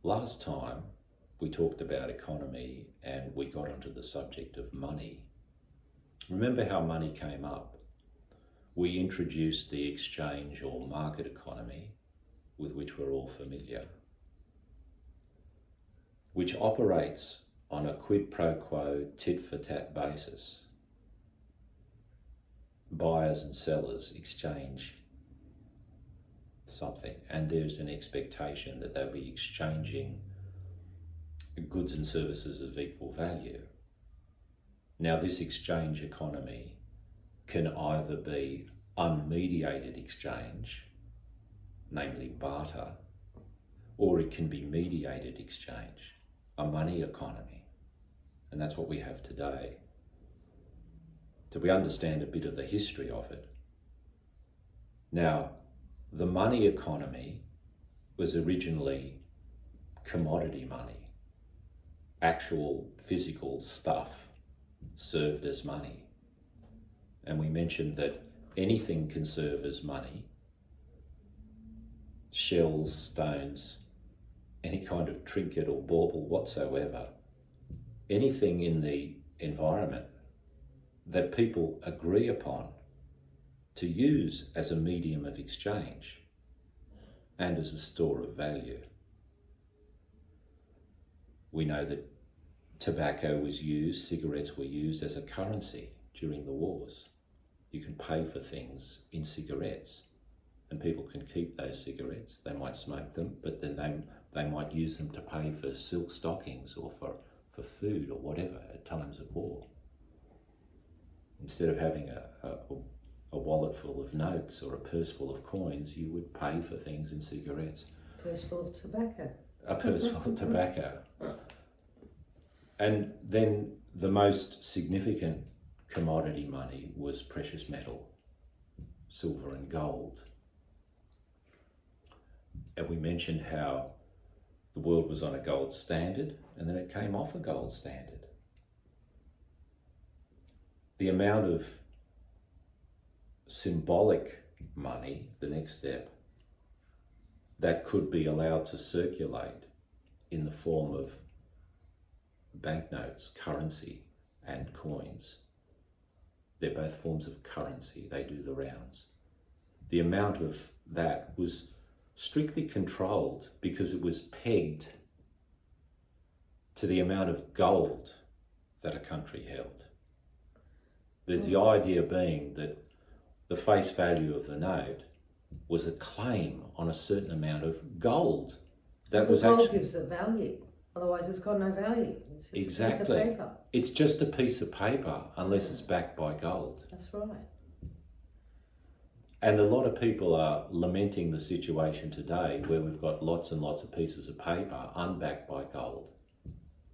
Last time we talked about economy and we got onto the subject of money. Remember how money came up? We introduced the exchange or market economy with which we're all familiar, which operates on a quid pro quo, tit for tat basis. Buyers and sellers exchange something, and there's an expectation that they'll be exchanging goods and services of equal value. Now, this exchange economy can either be unmediated exchange, namely barter, or it can be mediated exchange, a money economy. And that's what we have today. So we understand a bit of the history of it. Now, the money economy was originally commodity money. Actual physical stuff served as money. And we mentioned that anything can serve as money. Shells, stones, any kind of trinket or bauble whatsoever. Anything in the environment that people agree upon to use as a medium of exchange and as a store of value. We know that tobacco was used, cigarettes were used as a currency during the wars. You can pay for things in cigarettes, and people can keep those cigarettes. They might smoke them, but then they might use them to pay for silk stockings or for food or whatever at times of war. Instead of having a wallet full of notes or a purse full of coins, you would pay for things in cigarettes. Purse full of tobacco. A purse full of tobacco. And then the most significant commodity money was precious metal, silver and gold. And we mentioned how the world was on a gold standard and then it came off a gold standard. The amount of symbolic money, the next step, that could be allowed to circulate in the form of banknotes, currency, and coins. They're both forms of currency, they do the rounds. The amount of that was strictly controlled because it was pegged to the amount of gold that a country held. The idea being that the face value of the note was a claim on a certain amount of gold. That was gold gives it value. Otherwise, it's got no value. It's just exactly. a piece of paper. It's just a piece of paper unless it's backed by gold. That's right. And a lot of people are lamenting the situation today where we've got lots and lots of pieces of paper unbacked by gold.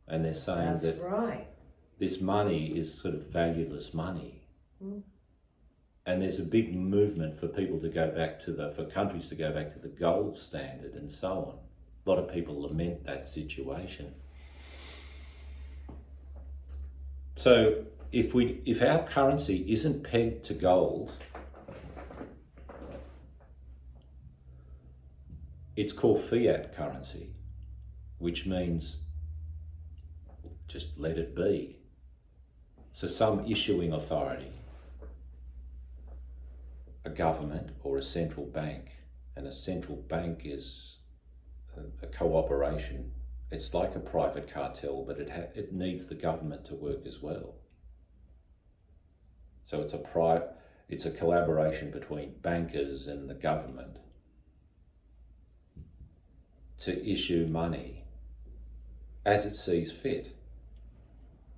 And they're saying that's right. This money is sort of valueless money. And there's a big movement for people to go back to for countries to go back to the gold standard and so on. A lot of people lament that situation. So if our currency isn't pegged to gold, it's called fiat currency, which means just let it be. So some issuing authority, a government or a central bank, and a central bank is a cooperation. It's like a private cartel, but it needs the government to work as well. So it's a collaboration between bankers and the government to issue money as it sees fit.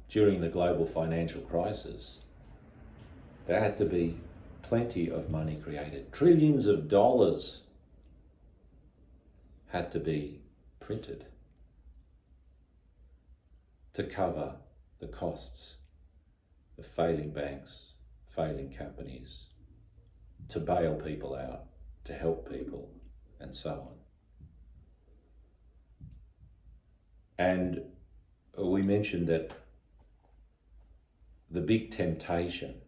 During the global financial crisis, there had to be plenty of money created. Trillions of dollars had to be printed to cover the costs of failing banks, failing companies, to bail people out, to help people, and so on. And we mentioned that the big temptation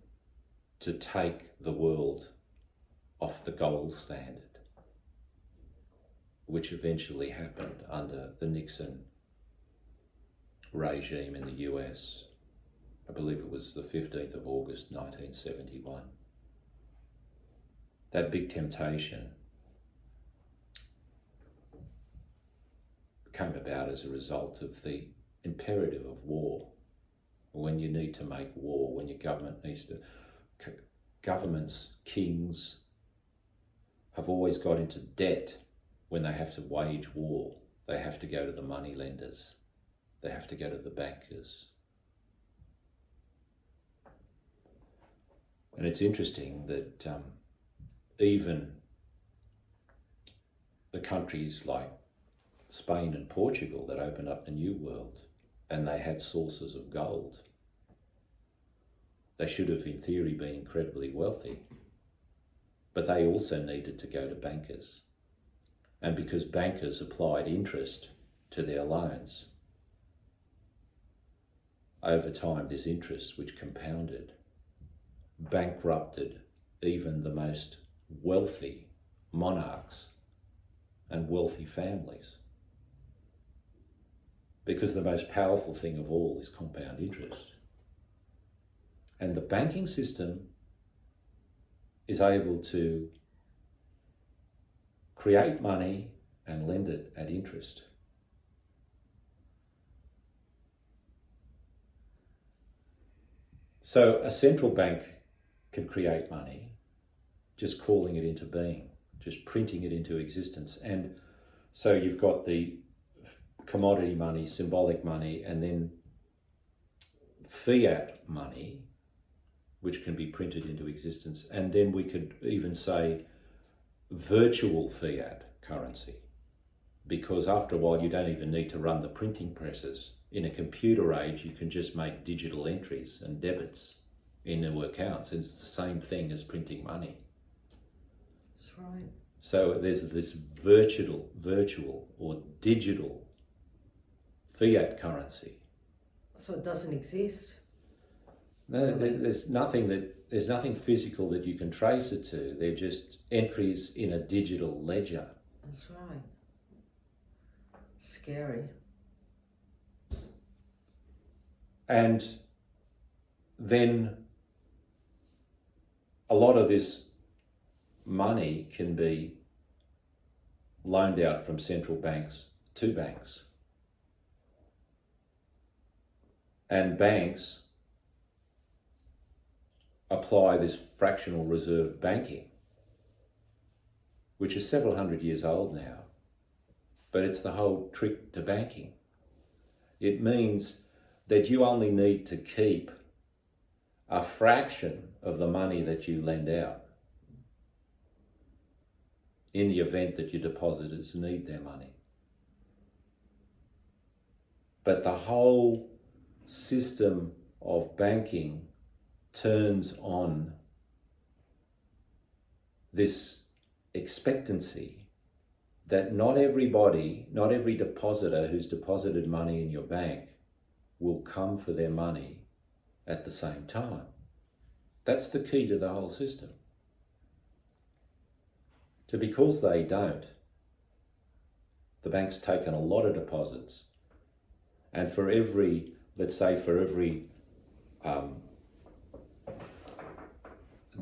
to take the world off the gold standard which eventually happened under the Nixon regime in the US. I believe it was the 15th of August 1971. That big temptation came about as a result of the imperative of war. When you need to make war, when your government needs to... Governments, kings, have always got into debt when they have to wage war. They have to go to the money lenders. They have to go to the bankers. And it's interesting that even the countries like Spain and Portugal that opened up the New World, and they had sources of gold, they should have in theory been incredibly wealthy, but they also needed to go to bankers. And because bankers applied interest to their loans, over time this interest, which compounded, bankrupted even the most wealthy monarchs and wealthy families. Because the most powerful thing of all is compound interest. And the banking system is able to create money and lend it at interest. So a central bank can create money just calling it into being, just printing it into existence. And so you've got the commodity money, symbolic money, and then fiat money, which can be printed into existence. And then we could even say virtual fiat currency, because after a while you don't even need to run the printing presses. In a computer age, you can just make digital entries and debits into accounts. It's the same thing as printing money. That's right. So there's this virtual or digital fiat currency. So it doesn't exist. No, there's nothing physical that you can trace it to. They're just entries in a digital ledger. That's right. Scary. And then a lot of this money can be loaned out from central banks to banks. And banks apply this fractional reserve banking, which is several hundred years old now, but it's the whole trick to banking. It means that you only need to keep a fraction of the money that you lend out in the event that your depositors need their money. But the whole system of banking turns on this expectancy that not every depositor who's deposited money in your bank will come for their money at the same time. That's the key to the whole system. So because they don't, the bank's taken a lot of deposits, and for every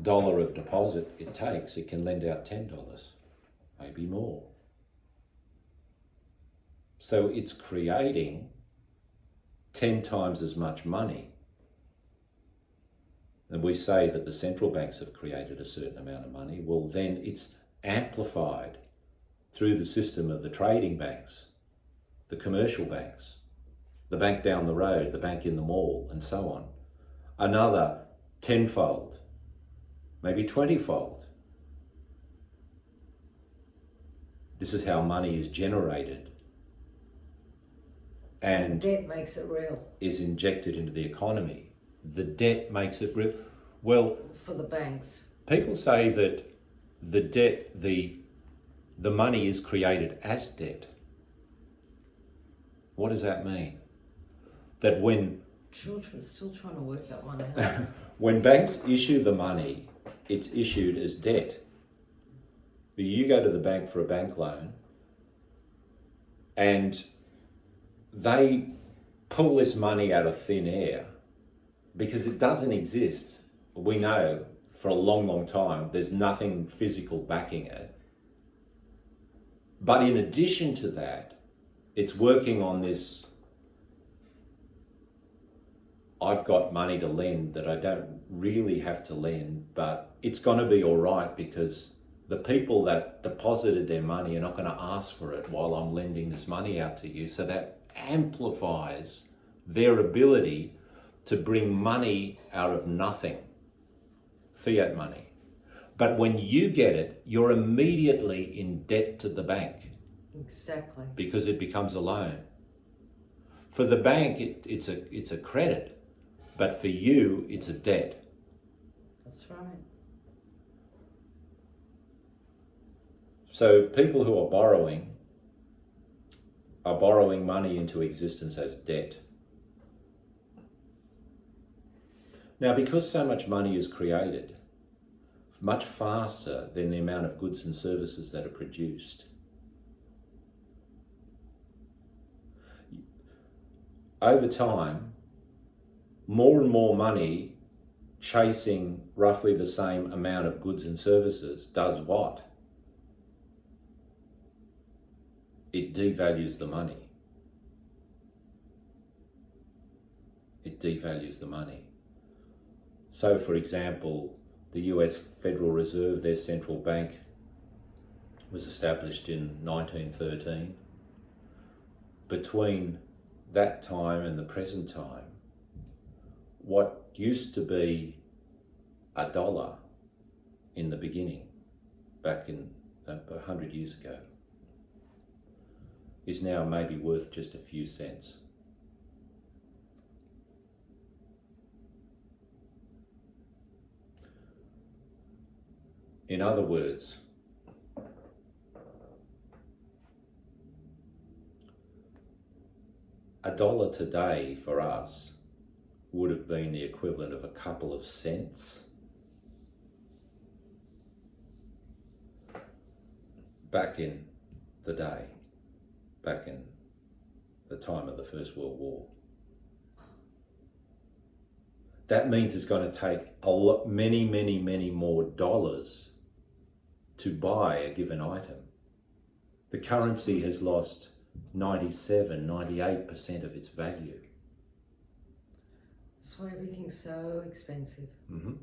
dollar of deposit it takes, it can lend out $10, maybe more. So it's creating 10 times as much money. And we say that the central banks have created a certain amount of money. Well, then it's amplified through the system of the trading banks, the commercial banks, the bank down the road, the bank in the mall, and so on. Another 10-fold, maybe 20-fold. This is how money is generated and debt makes it real. Is injected into the economy. The debt makes it real. Well, for the banks. People say that the debt, the money is created as debt. What does that mean? That when... Children are still trying to work that one out. When banks issue the money, it's issued as debt. You go to the bank for a bank loan, And they pull this money out of thin air because it doesn't exist. We know for a long, long time there's nothing physical backing it. But in addition to that, it's working on this, I've got money to lend that I don't really have to lend, but it's going to be all right because the people that deposited their money are not going to ask for it while I'm lending this money out to you. So that amplifies their ability to bring money out of nothing, fiat money. But when you get it, you're immediately in debt to the bank. Exactly. Because it becomes a loan. For the bank, it's a credit, but for you, it's a debt. That's right. So people who are borrowing money into existence as debt. Now, because so much money is created, much faster than the amount of goods and services that are produced, over time, more and more money chasing roughly the same amount of goods and services does what? It devalues the money. It devalues the money. So, for example, the US Federal Reserve, their central bank, was established in 1913. Between that time and the present time, what used to be $1 in the beginning, back in 100 years ago, is now maybe worth just a few cents. In other words, $1 today for us would have been the equivalent of a couple of cents back in the day, back in the time of the First World War. That means it's going to take many more dollars to buy a given item. The currency has lost 98% of its value. That's why everything's so expensive. Mm-hmm.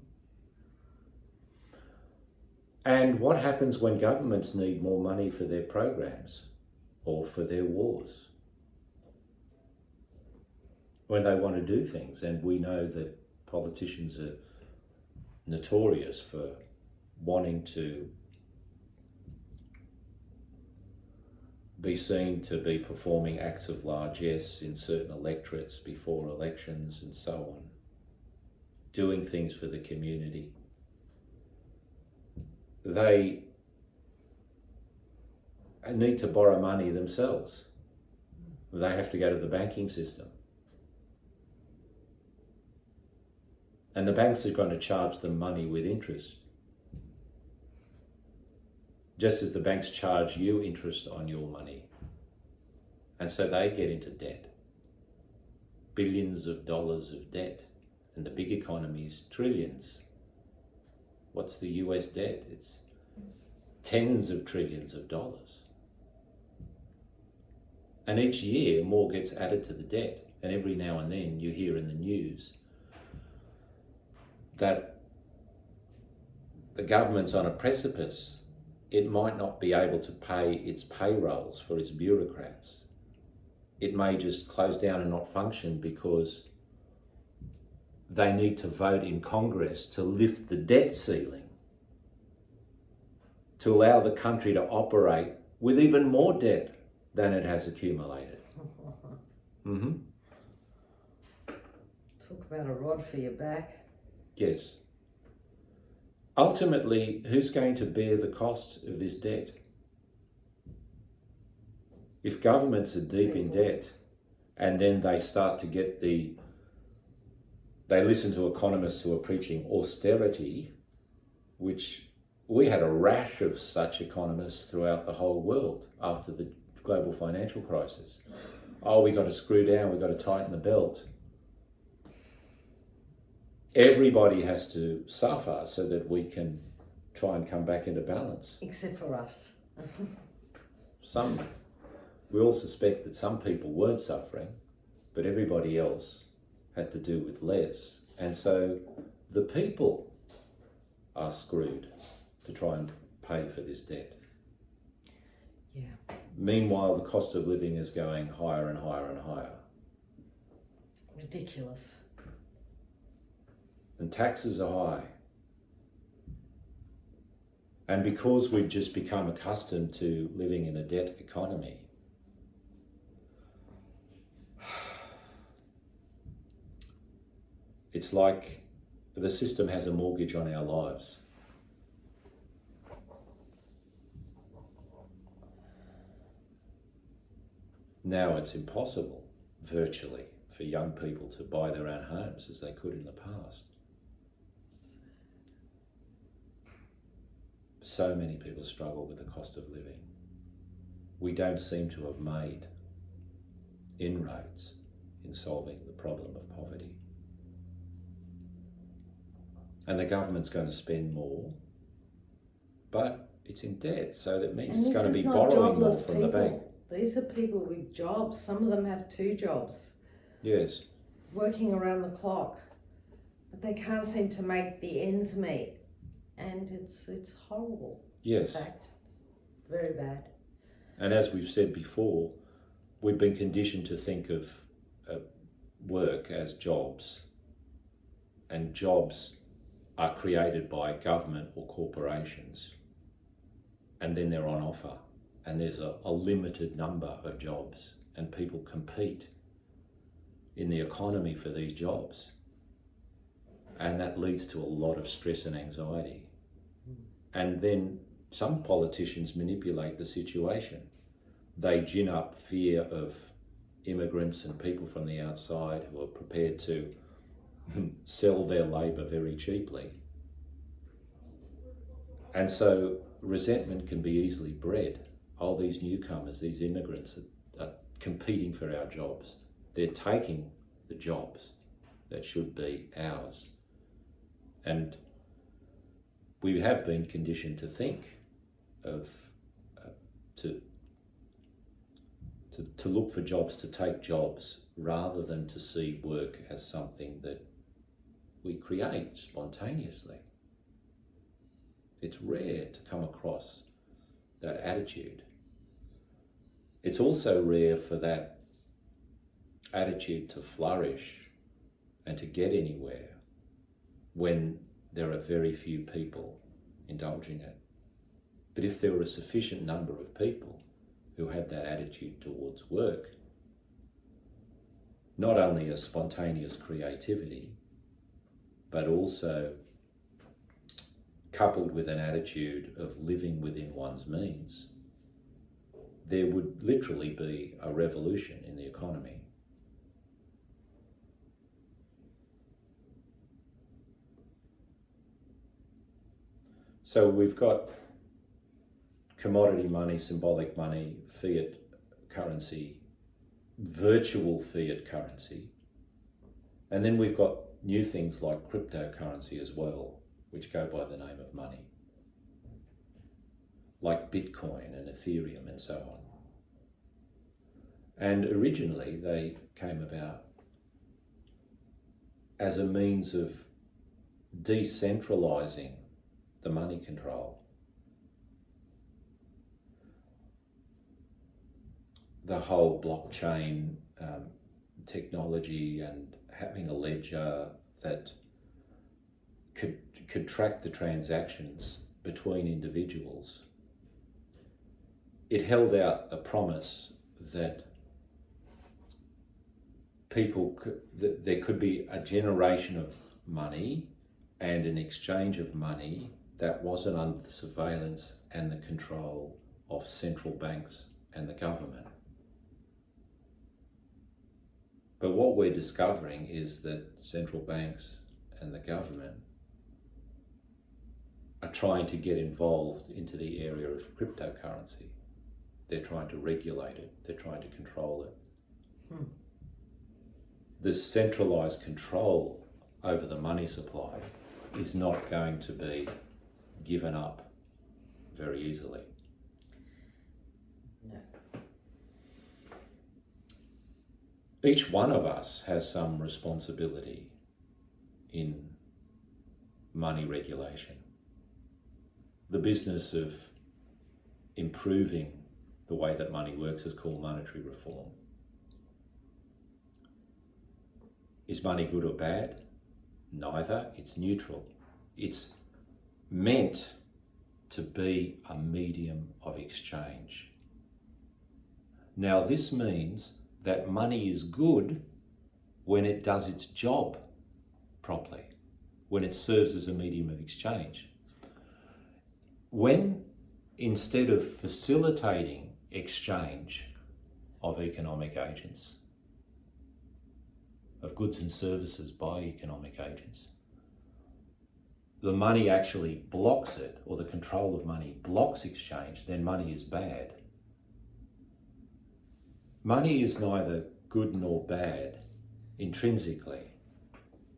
And what happens when governments need more money for their programs or for their wars? When they want to do things, and we know that politicians are notorious for wanting to be seen to be performing acts of largesse in certain electorates before elections and so on, doing things for the community. They need to borrow money themselves. They have to go to the banking system. And the banks are going to charge them money with interest. Just as the banks charge you interest on your money. And so they get into debt. Billions of dollars of debt. And the big economies, trillions. What's the US debt? It's tens of trillions of dollars. And each year more gets added to the debt. And every now and then you hear in the news that the government's on a precipice. It might not be able to pay its payrolls for its bureaucrats. It may just close down and not function because they need to vote in Congress to lift the debt ceiling, to allow the country to operate with even more debt than it has accumulated. Mm-hmm. Talk about a rod for your back. Yes. Ultimately, who's going to bear the cost of this debt? If governments are deep in debt and then they start to get they listen to economists who are preaching austerity, which we had a rash of such economists throughout the whole world after the global financial crisis. Oh, we got to screw down, we got to tighten the belt. Everybody has to suffer so that we can try and come back into balance. Except for us. We all suspect that some people weren't suffering, but everybody else had to do with less. And so the people are screwed to try and pay for this debt. Yeah. Meanwhile, the cost of living is going higher and higher and higher. Ridiculous. And taxes are high. And because we've just become accustomed to living in a debt economy, it's like the system has a mortgage on our lives. Now it's impossible, virtually, for young people to buy their own homes as they could in the past. So many people struggle with the cost of living. We don't seem to have made inroads in solving the problem of poverty. And the government's going to spend more, but it's in debt, so that means it's going to be borrowing more from the bank. These are people with jobs. Some of them have 2 jobs. Yes. Working around the clock, but they can't seem to make the ends meet. And it's horrible. Yes. In fact, it's very bad. And as we've said before, we've been conditioned to think of work as jobs. And jobs are created by government or corporations. And then they're on offer. And there's a limited number of jobs. And people compete in the economy for these jobs. And that leads to a lot of stress and anxiety. And then some politicians manipulate the situation. They gin up fear of immigrants and people from the outside who are prepared to sell their labour very cheaply. And so resentment can be easily bred. Oh, these newcomers, these immigrants are competing for our jobs. They're taking the jobs that should be ours. And we have been conditioned to think of, to look for jobs, to take jobs, rather than to see work as something that we create spontaneously. It's rare to come across that attitude. It's also rare for that attitude to flourish and to get anywhere when there are very few people indulging it. But if there were a sufficient number of people who had that attitude towards work, not only a spontaneous creativity, but also coupled with an attitude of living within one's means, there would literally be a revolution in the economy. So we've got commodity money, symbolic money, fiat currency, virtual fiat currency, and then we've got new things like cryptocurrency as well, which go by the name of money, like Bitcoin and Ethereum and so on. And originally they came about as a means of decentralizing the money control. The whole blockchain technology and having a ledger that could track the transactions between individuals. It held out a promise that there could be a generation of money and an exchange of money that wasn't under the surveillance and the control of central banks and the government. But what we're discovering is that central banks and the government are trying to get involved into the area of cryptocurrency. they're trying to regulate it, they're trying to control it. The centralised control over the money supply is not going to be given up very easily. No. Each one of us has some responsibility in money regulation. The business of improving the way that money works is called monetary reform. Is money good or bad? Neither. It's neutral. It's meant to be a medium of exchange. Now, this means that money is good when it does its job properly, when it serves as a medium of exchange. When, instead of facilitating exchange of economic agents, of goods and services by economic agents, the money actually blocks it, or the control of money blocks exchange, then money is bad. Money is neither good nor bad intrinsically.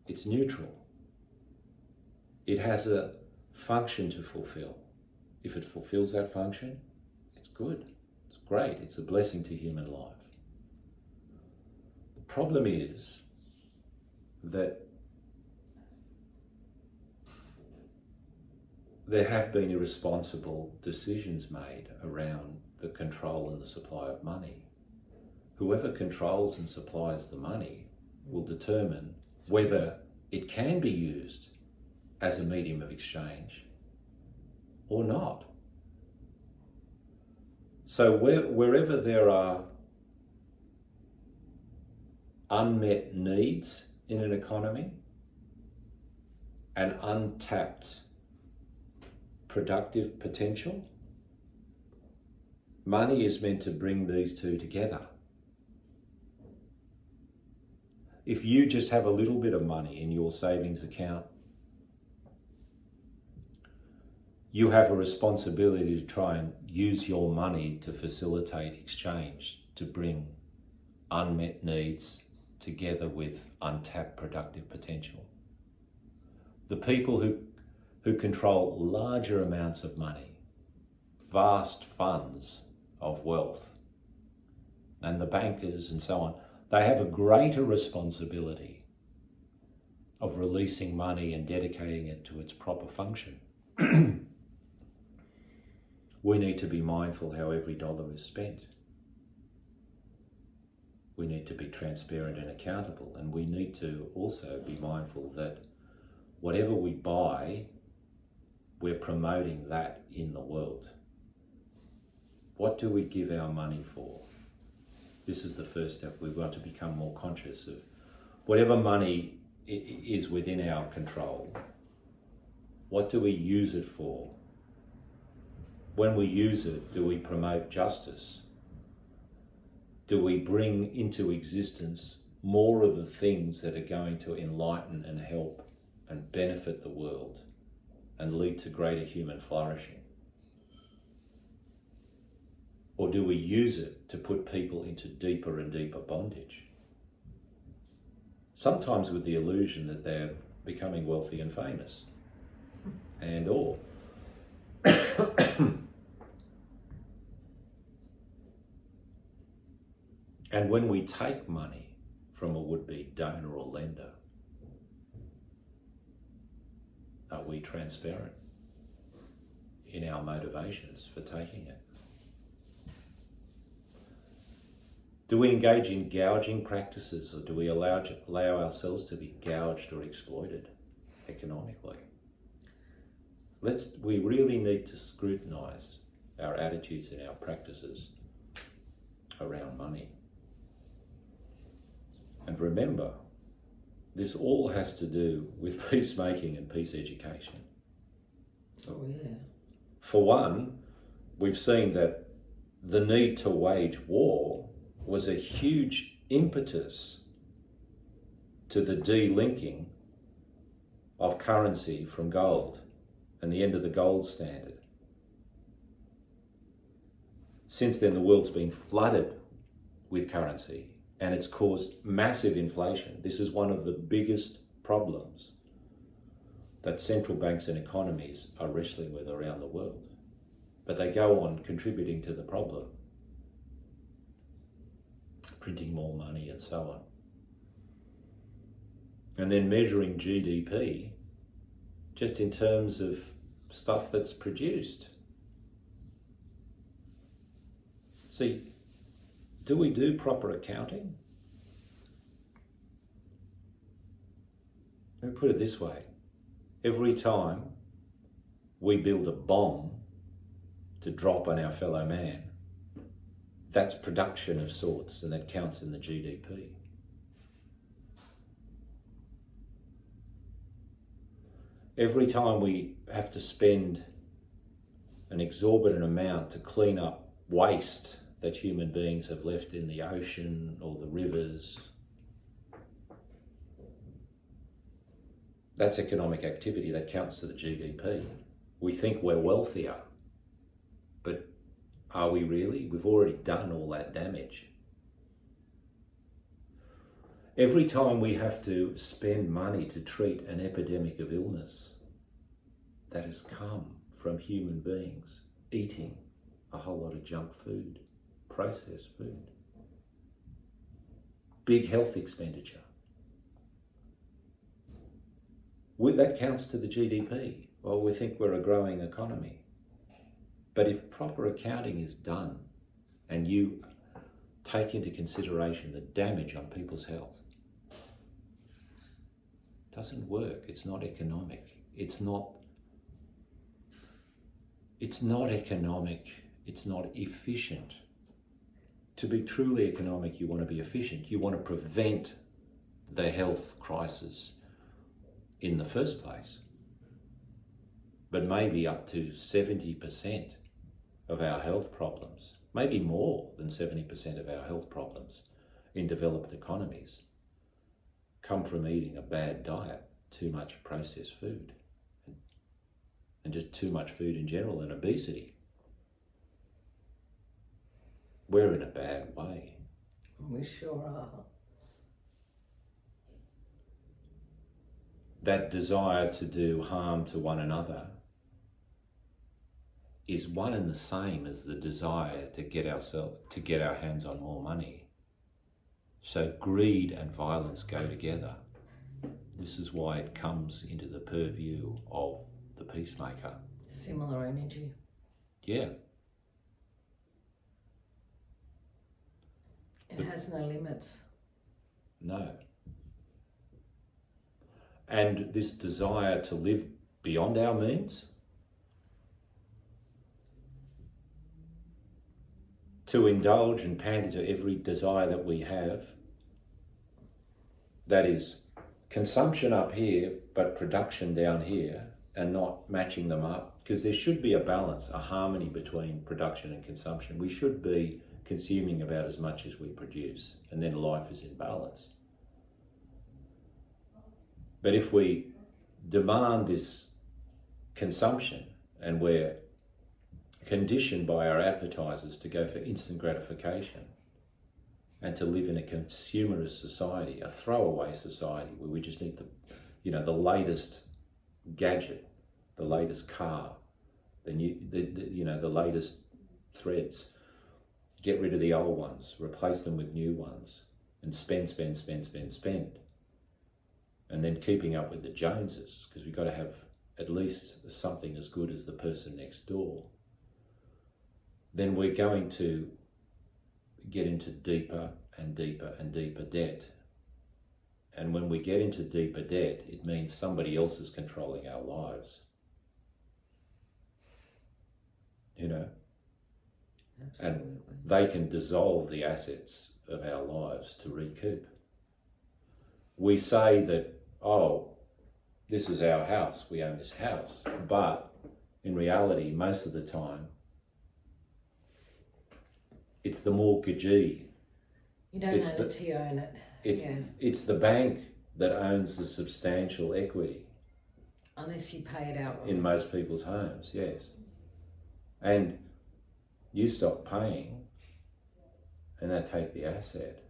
It's neutral. It has a function to fulfill. If it fulfills that function, it's good. It's great. It's a blessing to human life. The problem is that there have been irresponsible decisions made around the control and the supply of money. Whoever controls and supplies the money will determine whether it can be used as a medium of exchange or not. So wherever there are unmet needs in an economy and untapped productive potential, money is meant to bring these two together. If you just have a little bit of money in your savings account, you have a responsibility to try and use your money to facilitate exchange, to bring unmet needs together with untapped productive potential. The people who control larger amounts of money, vast funds of wealth, and the bankers and so on, they have a greater responsibility of releasing money and dedicating it to its proper function. We need to be mindful how every dollar is spent. We need to be transparent and accountable, and we need to also be mindful that whatever we buy, we're promoting that in the world. What do we give our money for? This is the first step. We want to become more conscious of whatever money is within our control. What do we use it for? When we use it, do we promote justice? Do we bring into existence more of the things that are going to enlighten and help and benefit the world and lead to greater human flourishing? Or do we use it to put people into deeper and deeper bondage? Sometimes with the illusion that they're becoming wealthy and famous, and or and when we take money from a would-be donor or lender, are we transparent in our motivations for taking it? Do we engage in gouging practices, or do we allow ourselves to be gouged or exploited economically? We really need to scrutinise our attitudes and our practices around money. And remember, this all has to do with peacemaking and peace education. Oh yeah. For one, we've seen that the need to wage war was a huge impetus to the delinking of currency from gold and the end of the gold standard. Since then, the world's been flooded with currency and it's caused massive inflation. This is one of the biggest problems that central banks and economies are wrestling with around the world. But they go on contributing to the problem, printing more money and so on. And then measuring GDP just in terms of stuff that's produced. See, do we do proper accounting? Let me put it this way. Every time we build a bomb to drop on our fellow man, that's production of sorts, and that counts in the GDP. Every time we have to spend an exorbitant amount to clean up waste that human beings have left in the ocean or the rivers, that's economic activity that counts to the GDP. We think we're wealthier, but are we really? We've already done all that damage. Every time we have to spend money to treat an epidemic of illness that has come from human beings eating a whole lot of junk food, processed food, big health expenditure, that counts to the GDP. Well, we think we're a growing economy. But if proper accounting is done and you take into consideration the damage on people's health, it doesn't work. It's not economic. It's not economic. It's not efficient. To be truly economic, you want to be efficient. You want to prevent the health crisis in the first place. But maybe up to 70% of our health problems, maybe more than 70% of our health problems in developed economies come from eating a bad diet, too much processed food, and just too much food in general, and obesity. We're in a bad way. We sure are. That desire to do harm to one another is one and the same as the desire to get our hands on more money. So greed and violence go together. This is why it comes into the purview of the peacemaker. Similar energy. Yeah. It has no limits. No. And this desire to live beyond our means, to indulge and pander to every desire that we have, that is consumption up here but production down here, and not matching them up, because there should be a balance, a harmony between production and consumption. We should be consuming about as much as we produce, and then life is in balance. But if we demand this consumption, and we're conditioned by our advertisers to go for instant gratification and to live in a consumerist society, a throwaway society where we just need the latest gadget, the latest car, the latest threads, get rid of the old ones, replace them with new ones, and spend. And then keeping up with the Joneses, because we've got to have at least something as good as the person next door, then we're going to get into deeper and deeper and deeper debt. And when we get into deeper debt, it means somebody else is controlling our lives. Absolutely. And they can dissolve the assets of our lives to recoup. We say that, this is our house, we own this house. But in reality, most of the time, it's the mortgagee. You don't own it till you own it. It's the bank that owns the substantial equity. Unless you pay it out. In most people's homes, yes. And You stop paying and they take the asset.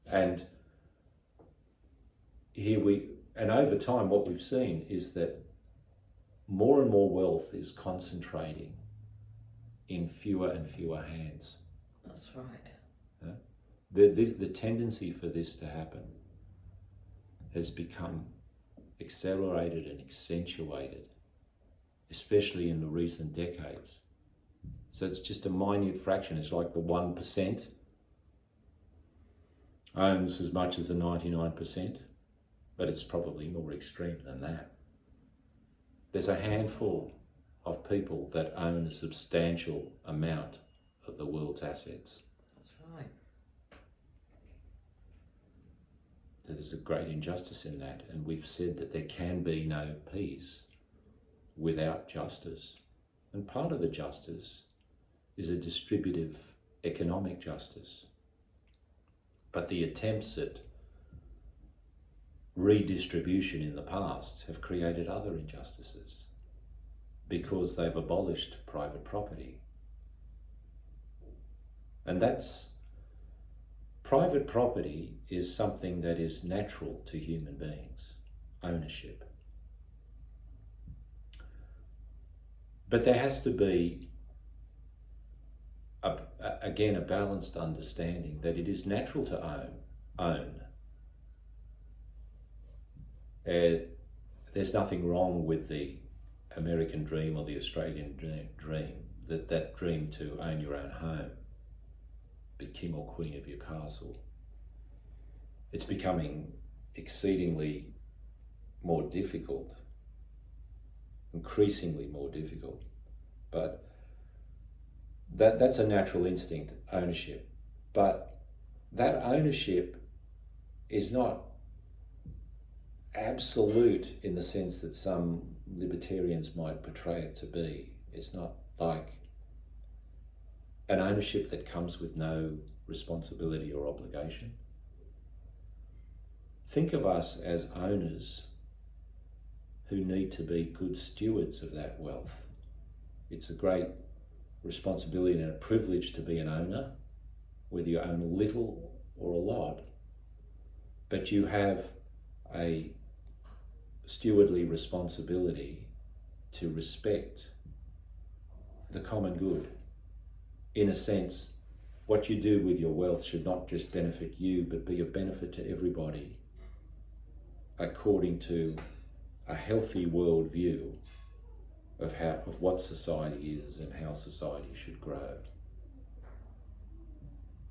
And over time what we've seen is that more and more wealth is concentrating in fewer and fewer hands. That's right. The tendency for this to happen has become accelerated and accentuated, especially in the recent decades. So it's just a minute fraction. It's like the 1% owns as much as the 99%, but it's probably more extreme than that. There's a handful of people that own a substantial amount of the world's assets. That's right. There's a great injustice in that, and we've said that there can be no peace without justice. And part of the justice is a distributive economic justice. But the attempts at redistribution in the past have created other injustices because they've abolished private property. And private property is something that is natural to human beings, ownership. But there has to be, again, a balanced understanding that it is natural to own. There's nothing wrong with the American dream or the Australian dream, that dream to own your own home, be king or queen of your castle. It's becoming exceedingly more difficult, increasingly more difficult, but that's a natural instinct, ownership. But that ownership is not absolute in the sense that some libertarians might portray it to be. It's not like an ownership that comes with no responsibility or obligation. Think of us as owners who need to be good stewards of that wealth. It's a great responsibility and a privilege to be an owner, whether you own a little or a lot, but you have a stewardly responsibility to respect the common good. In a sense, what you do with your wealth should not just benefit you, but be a benefit to everybody according to a healthy worldview of what society is and how society should grow.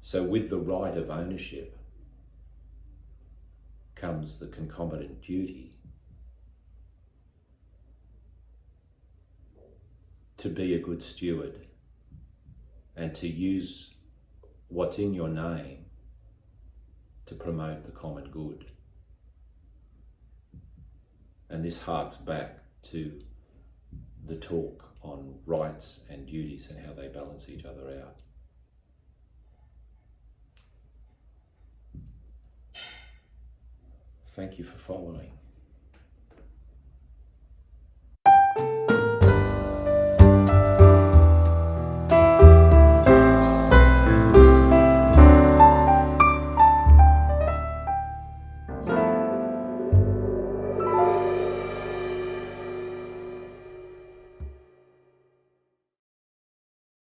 So with the right of ownership comes the concomitant duty to be a good steward and to use what's in your name to promote the common good. And this harks back to the talk on rights and duties and how they balance each other out. Thank you for following.